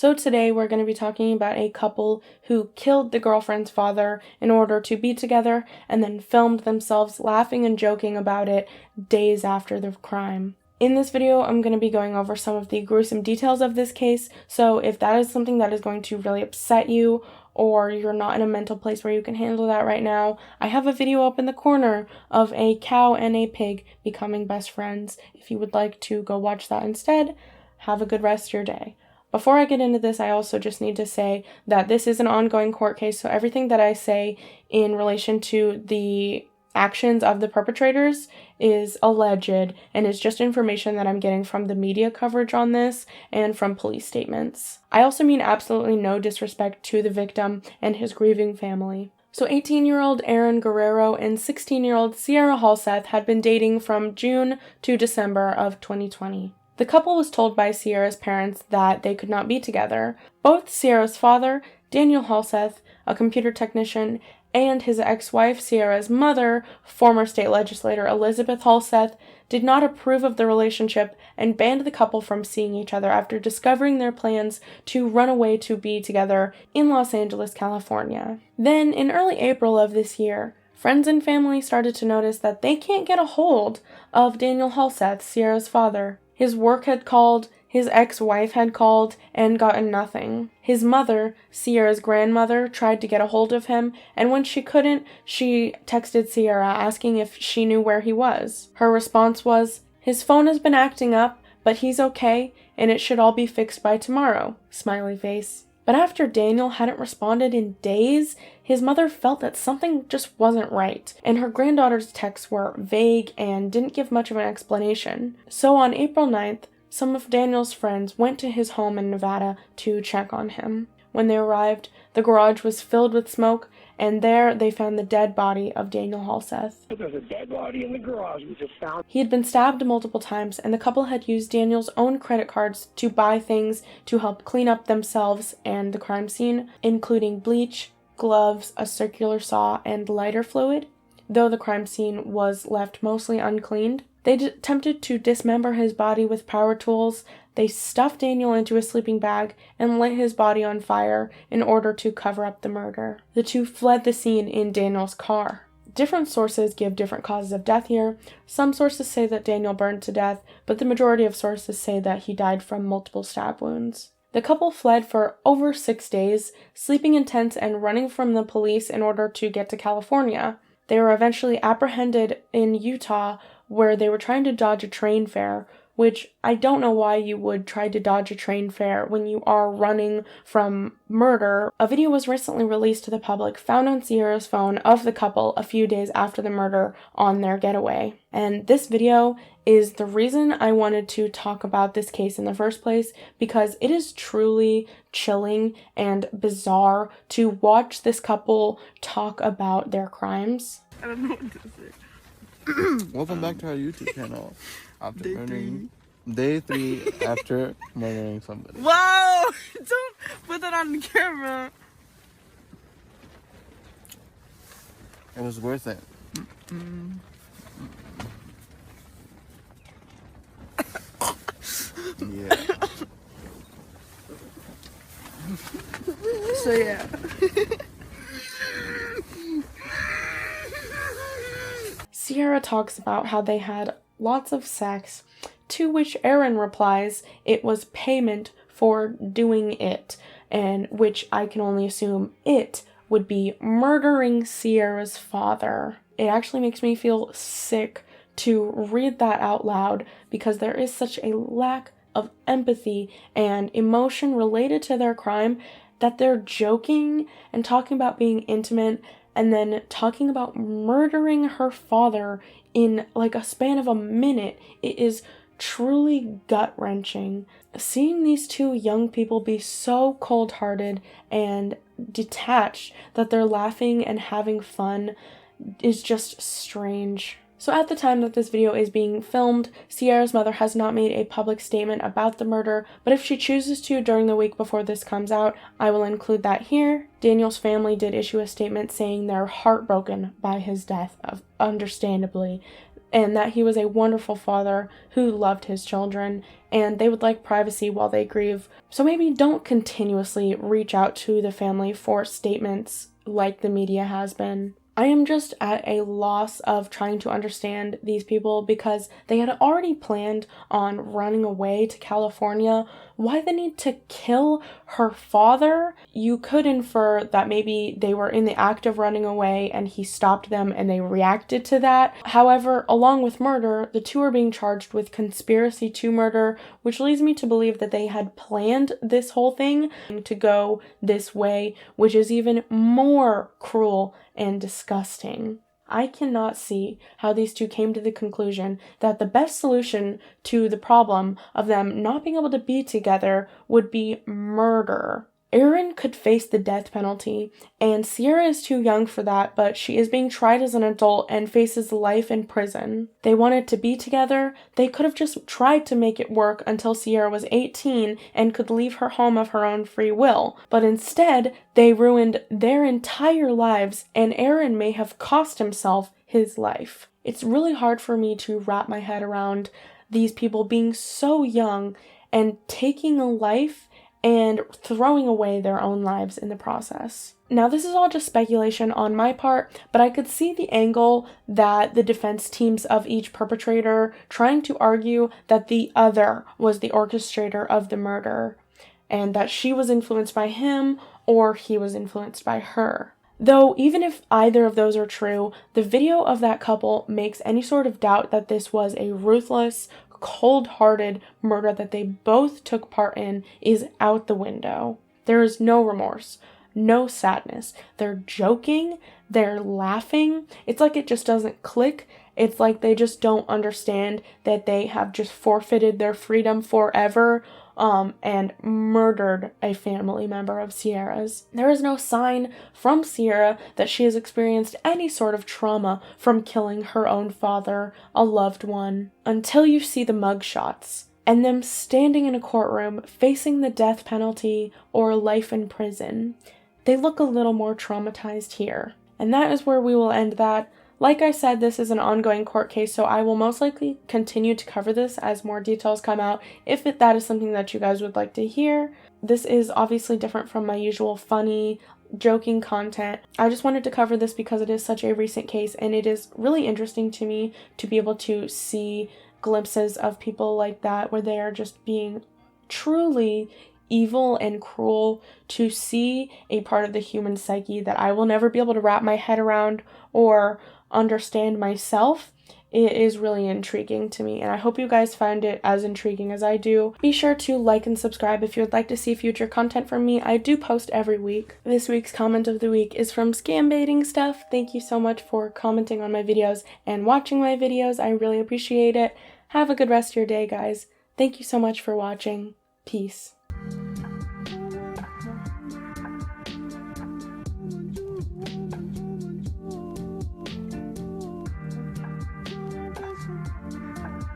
So today we're going to be talking about a couple who killed the girlfriend's father in order to be together and then filmed themselves laughing and joking about it days after the crime. In this video, I'm going to be going over some of the gruesome details of this case, so if that is something that is going to really upset you or you're not in a mental place where you can handle that right now, I have a video up in the corner of a cow and a pig becoming best friends. If you would like to go watch that instead, have a good rest of your day. Before I get into this, I also just need to say that this is an ongoing court case, so everything that I say in relation to the actions of the perpetrators is alleged and is just information that I'm getting from the media coverage on this and from police statements. I also mean absolutely no disrespect to the victim and his grieving family. So 18-year-old Aaron Guerrero and 16-year-old Sierra Halseth had been dating from June to December of 2020. The couple was told by Sierra's parents that they could not be together. Both Sierra's father, Daniel Halseth, a computer technician, and his ex-wife, Sierra's mother, former state legislator Elizabeth Halseth, did not approve of the relationship and banned the couple from seeing each other after discovering their plans to run away to be together in Los Angeles, California. Then, in early April of this year, friends and family started to notice that they can't get a hold of Daniel Halseth, Sierra's father. His work had called, his ex-wife had called, and gotten nothing. His mother, Sierra's grandmother, tried to get a hold of him, and when she couldn't, she texted Sierra asking if she knew where he was. Her response was, "His phone has been acting up, but he's okay, and it should all be fixed by tomorrow." Smiley face. But after Daniel hadn't responded in days, his mother felt that something just wasn't right, and her granddaughter's texts were vague and didn't give much of an explanation. So on April 9th, some of Daniel's friends went to his home in Nevada to check on him. When they arrived, the garage was filled with smoke, and there they found the dead body of Daniel Halseth. There's a dead body in the garage we just found. He had been stabbed multiple times, and the couple had used Daniel's own credit cards to buy things to help clean up themselves and the crime scene, including bleach, gloves, a circular saw, and lighter fluid. Though the crime scene was left mostly uncleaned, they attempted to dismember his body with power tools. They stuffed Daniel into a sleeping bag and lit his body on fire in order to cover up the murder. The two fled the scene in Daniel's car. Different sources give different causes of death here. Some sources say that Daniel burned to death, but the majority of sources say that he died from multiple stab wounds. The couple fled for over 6 days, sleeping in tents and running from the police in order to get to California. They were eventually apprehended in Utah, where they were trying to dodge a train fare, which I don't know why you would try to dodge a train fare when you are running from murder. A video was recently released to the public, found on Sierra's phone, of the couple a few days after the murder on their getaway. And this video is the reason I wanted to talk about this case in the first place, because it is truly chilling and bizarre to watch this couple talk about their crimes. I don't know what to say. Welcome back to our YouTube channel. After Day murdering, day 3 after murdering somebody. Wow! Don't put that on the camera. It was worth it. Yeah. So yeah. Sierra talks about how they had lots of sex, to which Aaron replies it was payment for doing it, and which I can only assume it would be murdering Sierra's father. It actually makes me feel sick to read that out loud, because there is such a lack of empathy and emotion related to their crime that they're joking and talking about being intimate and then talking about murdering her father in like a span of a minute. It is truly gut-wrenching. Seeing these two young people be so cold-hearted and detached that they're laughing and having fun is just strange. So at the time that this video is being filmed, Sierra's mother has not made a public statement about the murder, but if she chooses to during the week before this comes out, I will include that here. Daniel's family did issue a statement saying they're heartbroken by his death, understandably. and that he was a wonderful father who loved his children, and they would like privacy while they grieve. So maybe don't continuously reach out to the family for statements like the media has been. I am just at a loss of trying to understand these people because they had already planned on running away to California. Why the need to kill her father? You could infer that maybe they were in the act of running away and he stopped them and they reacted to that. However, along with murder, the two are being charged with conspiracy to murder, which leads me to believe that they had planned this whole thing to go this way, which is even more cruel and disgusting. I cannot see how these two came to the conclusion that the best solution to the problem of them not being able to be together would be murder. Aaron could face the death penalty, and Sierra is too young for that, but she is being tried as an adult and faces life in prison. They wanted to be together. They could have just tried to make it work until Sierra was 18 and could leave her home of her own free will, but instead, they ruined their entire lives, and Aaron may have cost himself his life. It's really hard for me to wrap my head around these people being so young and taking a life and throwing away their own lives in the process. Now, this is all just speculation on my part, but I could see the angle that the defense teams of each perpetrator trying to argue that the other was the orchestrator of the murder, and that she was influenced by him or he was influenced by her. Though, even if either of those are true, the video of that couple makes any sort of doubt that this was a ruthless, cold-hearted murder that they both took part in is out the window. There is no remorse, no sadness. They're joking, they're laughing. It's like it just doesn't click. It's like they just don't understand that they have just forfeited their freedom forever, and murdered a family member of Sierra's. There is no sign from Sierra that she has experienced any sort of trauma from killing her own father, a loved one, until you see the mugshots and them standing in a courtroom facing the death penalty or life in prison. They look a little more traumatized here. And that is where we will end that. Like I said, this is an ongoing court case, so I will most likely continue to cover this as more details come out, if that is something that you guys would like to hear. This is obviously different from my usual funny, joking content. I just wanted to cover this because it is such a recent case, and it is really interesting to me to be able to see glimpses of people like that, where they are just being truly evil and cruel, to see a part of the human psyche that I will never be able to wrap my head around or understand myself. It is really intriguing to me, and I hope you guys find it as intriguing as I do. Be sure to like and subscribe if you would like to see future content from me. I do post every week. This week's comment of the week is from Scam Baiting Stuff. Thank you so much for commenting on my videos and watching my videos. I really appreciate it. Have a good rest of your day, guys. Thank you so much for watching. Peace.